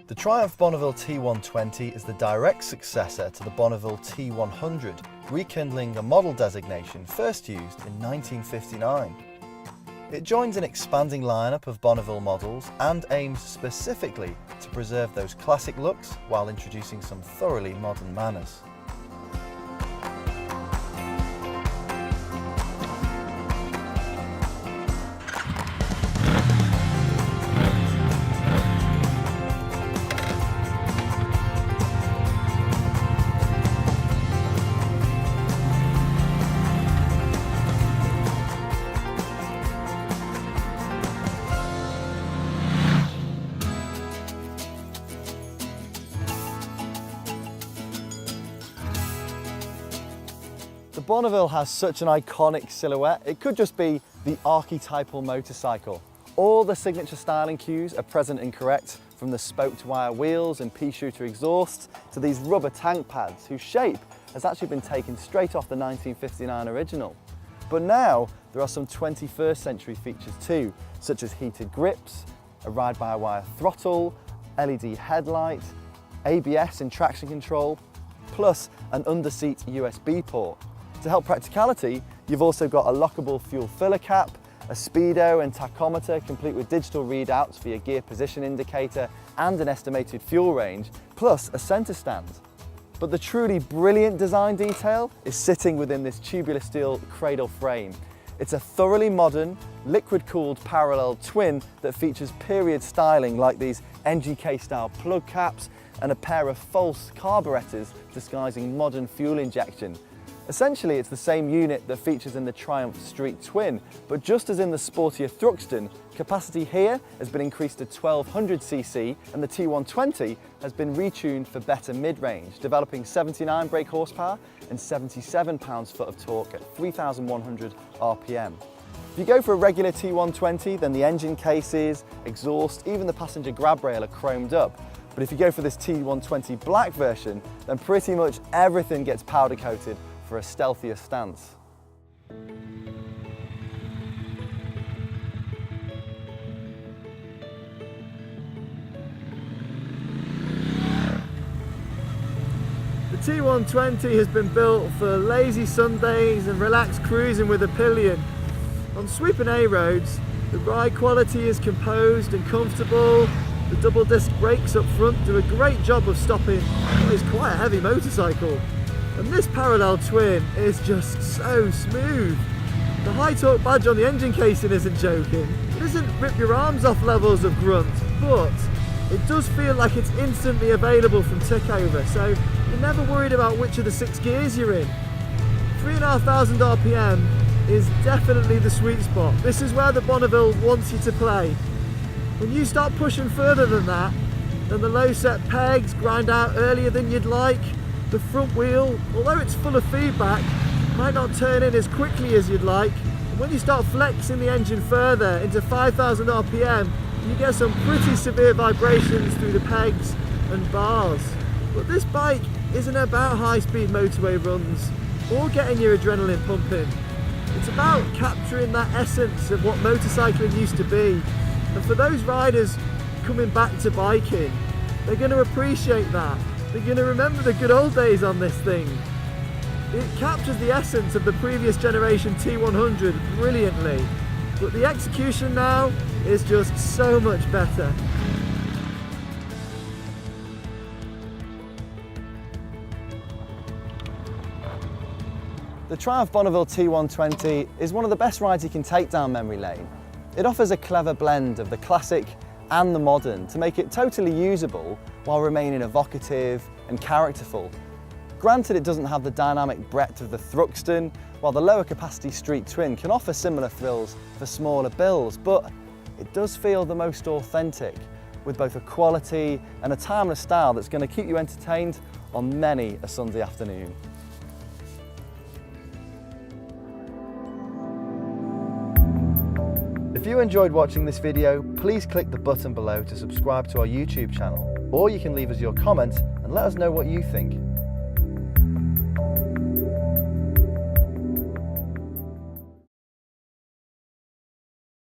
The Triumph Bonneville T120 is the direct successor to the Bonneville T100, rekindling a model designation first used in 1959. It joins an expanding lineup of Bonneville models and aims specifically to preserve those classic looks while introducing some thoroughly modern manners. The Bonneville has such an iconic silhouette, it could just be the archetypal motorcycle. All the signature styling cues are present and correct, from the spoked wire wheels and pea-shooter exhausts to these rubber tank pads whose shape has actually been taken straight off the 1959 original. But now there are some 21st century features too, such as heated grips, a ride-by-wire throttle, LED headlight, ABS and traction control, plus an under-seat USB port. To help practicality, you've also got a lockable fuel filler cap, a speedo and tachometer complete with digital readouts for your gear position indicator and an estimated fuel range, plus a centre stand. But the truly brilliant design detail is sitting within this tubular steel cradle frame. It's a thoroughly modern, liquid-cooled parallel twin that features period styling like these NGK-style plug caps and a pair of false carburetors disguising modern fuel injection. Essentially, it's the same unit that features in the Triumph Street Twin, but just as in the sportier Thruxton, capacity here has been increased to 1200cc and the T120 has been retuned for better mid-range, developing 79 brake horsepower and 77 pounds-foot of torque at 3,100 RPM. If you go for a regular T120, then the engine cases, exhaust, even the passenger grab rail are chromed up. But if you go for this T120 black version, then pretty much everything gets powder coated for a stealthier stance. The T120 has been built for lazy Sundays and relaxed cruising with a pillion. On sweeping A roads, the ride quality is composed and comfortable. The double disc brakes up front do a great job of stopping what is quite a heavy motorcycle. And this parallel twin is just so smooth. The high torque badge on the engine casing isn't joking. It doesn't rip your arms off levels of grunt, but it does feel like it's instantly available from tick over, so you're never worried about which of the 6 gears you're in. 3,500 RPM is definitely the sweet spot. This is where the Bonneville wants you to play. When you start pushing further than that, then the low set pegs grind out earlier than you'd like. The front wheel, although it's full of feedback, might not turn in as quickly as you'd like. And when you start flexing the engine further into 5,000 RPM, you get some pretty severe vibrations through the pegs and bars. But this bike isn't about high-speed motorway runs or getting your adrenaline pumping. It's about capturing that essence of what motorcycling used to be. And for those riders coming back to biking, they're going to appreciate that. They're going to remember the good old days on this thing. It captures the essence of the previous generation T100 brilliantly, but the execution now is just so much better. The Triumph Bonneville T120 is one of the best rides you can take down memory lane. It offers a clever blend of the classic and the modern to make it totally usable while remaining evocative and characterful. Granted, it doesn't have the dynamic breadth of the Thruxton, while the lower capacity Street Twin can offer similar thrills for smaller builds, but it does feel the most authentic, with both a quality and a timeless style that's going to keep you entertained on many a Sunday afternoon. If you enjoyed watching this video, please click the button below to subscribe to our YouTube channel, or you can leave us your comments and let us know what you think.